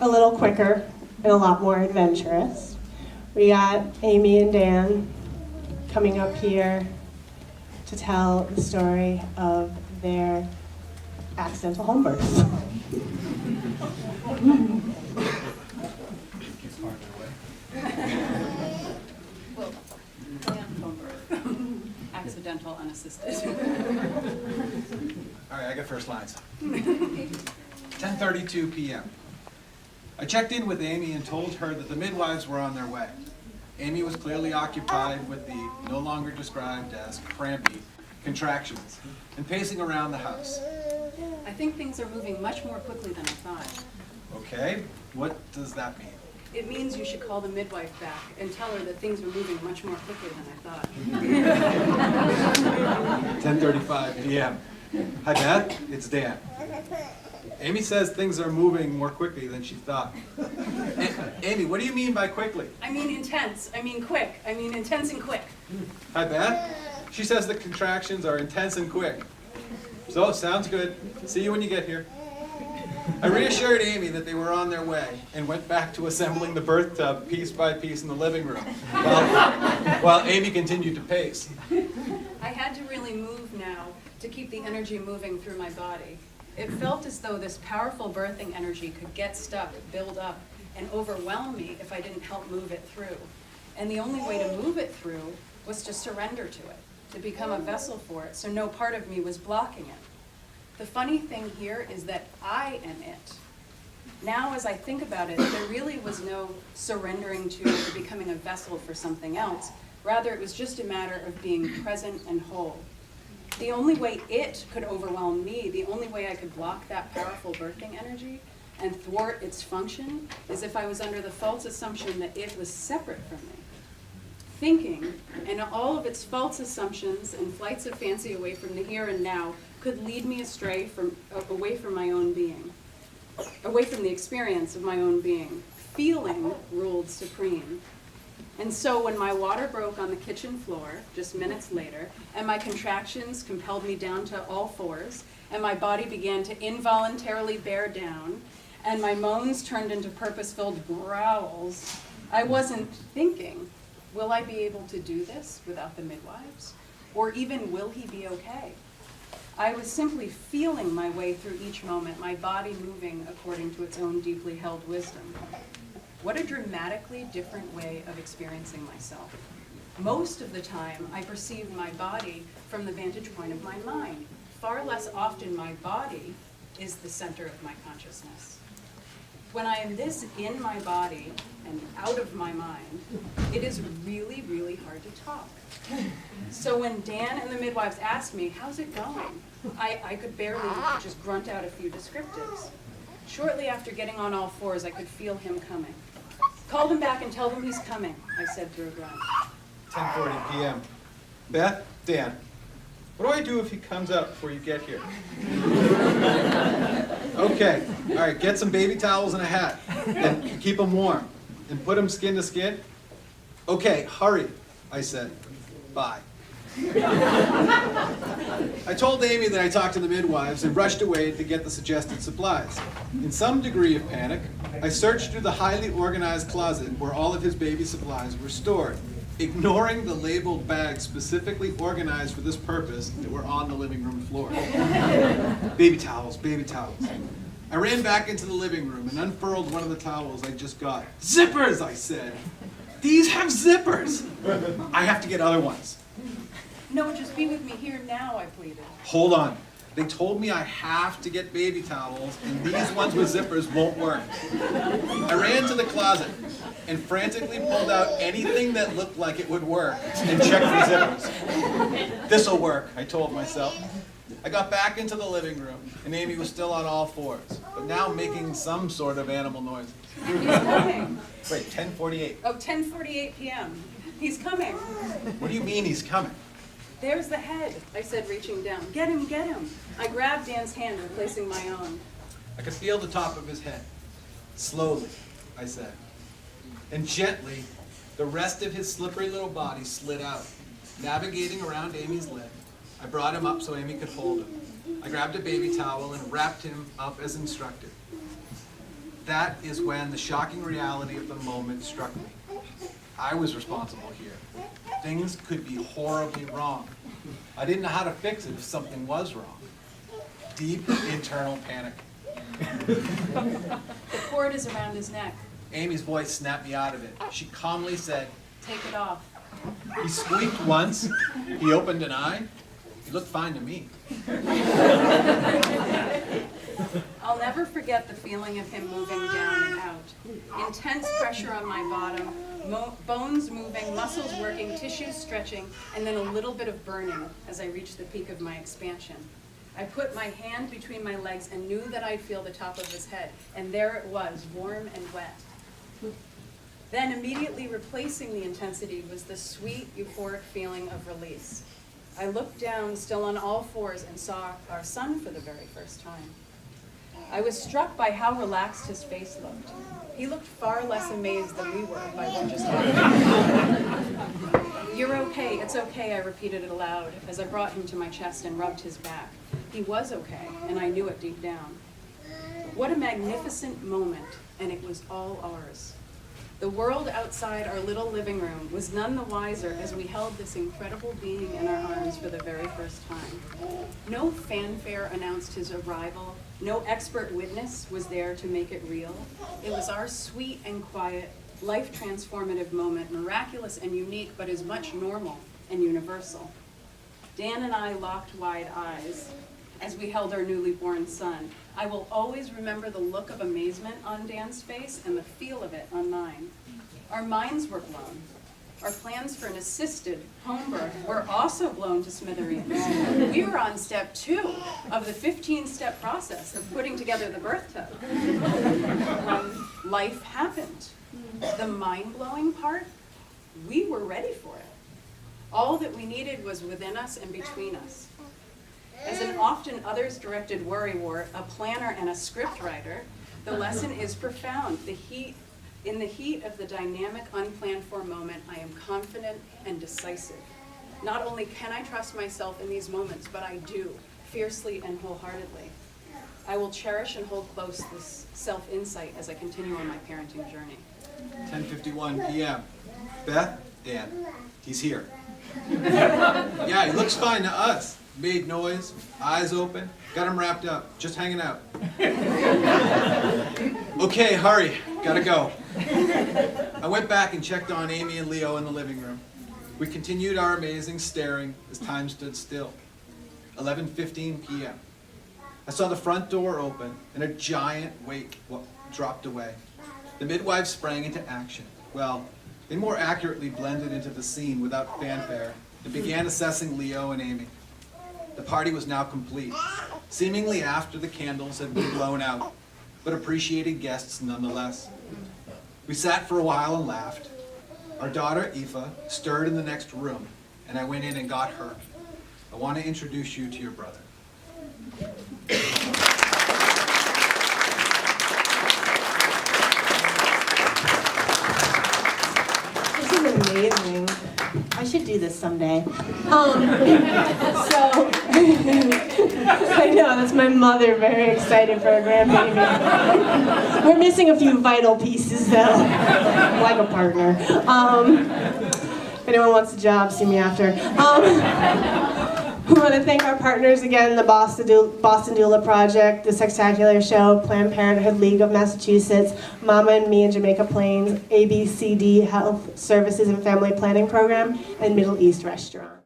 a little quicker and a lot more adventurous. We got Amy and Dan coming up here to tell the story of their accidental home births. Well, planned home birth. Accidental, unassisted. All right, I got first lines. 10:32 p.m. I checked in with Amy and told her that the midwives were on their way. Amy was clearly occupied with the no longer described as crampy contractions and pacing around the house. I think things are moving much more quickly than I thought. Okay, what does that mean? It means you should call the midwife back and tell her that things are moving much more quickly than I thought. 10:35 p.m. Hi, Beth. It's Dan. Amy says things are moving more quickly than she thought. Amy, what do you mean by quickly? I mean intense. I mean quick. I mean intense and quick. Hi, Beth. She says the contractions are intense and quick. So, sounds good. See you when you get here. I reassured Amy that they were on their way and went back to assembling the birth tub piece by piece in the living room while Amy continued to pace. I had to really move now to keep the energy moving through my body. It felt as though this powerful birthing energy could get stuck, build up, and overwhelm me if I didn't help move it through. And the only way to move it through was to surrender to it, to become a vessel for it, so no part of me was blocking it. The funny thing here is that I am it. Now as I think about it, there really was no surrendering to or becoming a vessel for something else. Rather, it was just a matter of being present and whole. The only way it could overwhelm me, the only way I could block that powerful birthing energy and thwart its function is if I was under the false assumption that it was separate from me. Thinking, and all of its false assumptions and flights of fancy away from the here and now could lead me astray away from my own being, away from the experience of my own being. Feeling ruled supreme. And so when my water broke on the kitchen floor, just minutes later, and my contractions compelled me down to all fours, and my body began to involuntarily bear down, and my moans turned into purpose-filled growls, I wasn't thinking, will I be able to do this without the midwives? Or even, will he be okay? I was simply feeling my way through each moment, my body moving according to its own deeply held wisdom. What a dramatically different way of experiencing myself. Most of the time, I perceive my body from the vantage point of my mind. Far less often, my body is the center of my consciousness. When I am this in my body and out of my mind, it is really, really hard to talk. So when Dan and the midwives asked me, how's it going? I could barely just grunt out a few descriptives. Shortly after getting on all fours, I could feel him coming. Call him back and tell him he's coming, I said through a grunt. 10:40 p.m. Beth, Dan, what do I do if he comes out before you get here? Okay, all right, get some baby towels and a hat, and keep him warm, and put him skin to skin. Okay, hurry, I said. Bye. I told Amy that I talked to the midwives and rushed away to get the suggested supplies. In some degree of panic, I searched through the highly organized closet where all of his baby supplies were stored, ignoring the labeled bags specifically organized for this purpose that were on the living room floor. Baby towels, baby towels. I ran back into the living room and unfurled one of the towels I just got. Zippers, I said. These have zippers. I have to get other ones. No, just be with me here now, I pleaded. Hold on. They told me I have to get baby towels, and these ones with zippers won't work. I ran to the closet and frantically pulled out anything that looked like it would work and checked for zippers. This'll work, I told myself. I got back into the living room, and Amy was still on all fours, but now making some sort of animal noises. He's coming. Wait, 10:48. Oh, 10:48 p.m. He's coming. What do you mean he's coming? There's the head, I said, reaching down. Get him, get him. I grabbed Dan's hand, replacing my own. I could feel the top of his head. Slowly, I said. And gently, the rest of his slippery little body slid out, navigating around Amy's leg. I brought him up so Amy could hold him. I grabbed a baby towel and wrapped him up as instructed. that is when the shocking reality of the moment struck me. I was responsible here. Things could be horribly wrong. I didn't know how to fix it if something was wrong. Deep internal panic. The cord is around his neck. Amy's voice snapped me out of it. She calmly said, Take it off. he squeaked once, he opened an eye, he looked fine to me. I'll never forget the feeling of him moving down and out. Intense pressure on my bottom, bones moving, muscles working, tissues stretching, and then a little bit of burning as I reached the peak of my expansion. I put my hand between my legs and knew that I'd feel the top of his head, and there it was, warm and wet. Then immediately replacing the intensity was the sweet, euphoric feeling of release. I looked down, still on all fours, and saw our son for the very first time. I was struck by how relaxed his face looked. He looked far less amazed than we were by what just happened. You're okay, it's okay, I repeated it aloud as I brought him to my chest and rubbed his back. He was okay, and I knew it deep down. What a magnificent moment, and it was all ours. The world outside our little living room was none the wiser as we held this incredible being in our arms for the very first time. No fanfare announced his arrival. No expert witness was there to make it real. It was our sweet and quiet, life-transformative moment, miraculous and unique, but as much normal and universal. Dan and I locked wide eyes as we held our newly born son. I will always remember the look of amazement on Dan's face and the feel of it on mine. Our minds were blown. Our plans for an assisted home birth were also blown to smithereens. We were on step 2 of the 15-step process of putting together the birth tub. Life happened. The mind-blowing part, we were ready for it. All that we needed was within us and between us. As an often others-directed worrywart, a planner, and a scriptwriter, the lesson is profound. In the heat of the dynamic, unplanned-for moment, I am confident and decisive. Not only can I trust myself in these moments, but I do, fiercely and wholeheartedly. I will cherish and hold close this self-insight as I continue on my parenting journey. 10:51 p.m. Beth, Dan, he's here. Yeah, he looks fine to us. Made noise, eyes open, got him wrapped up, just hanging out. Okay, hurry, gotta go. I went back and checked on Amy and Leo in the living room. We continued our amazing staring as time stood still. 11:15 p.m. I saw the front door open and a giant weight dropped away. The midwives sprang into action. Well, they more accurately blended into the scene without fanfare and began assessing Leo and Amy. The party was now complete, seemingly after the candles had been blown out, but appreciated guests nonetheless. We sat for a while and laughed. Our daughter, Aoife, stirred in the next room, and I went in and got her. I want to introduce you to your brother. This is amazing. I should do this someday. I know, that's my mother, very excited for a grandbaby. We're missing a few vital pieces, though, like a partner. If anyone wants a job, see me after. We want to thank our partners again, the Boston Doula Project, the Sextacular Show, Planned Parenthood League of Massachusetts, Mama and Me in Jamaica Plains, ABCD Health Services and Family Planning Program, and Middle East Restaurant.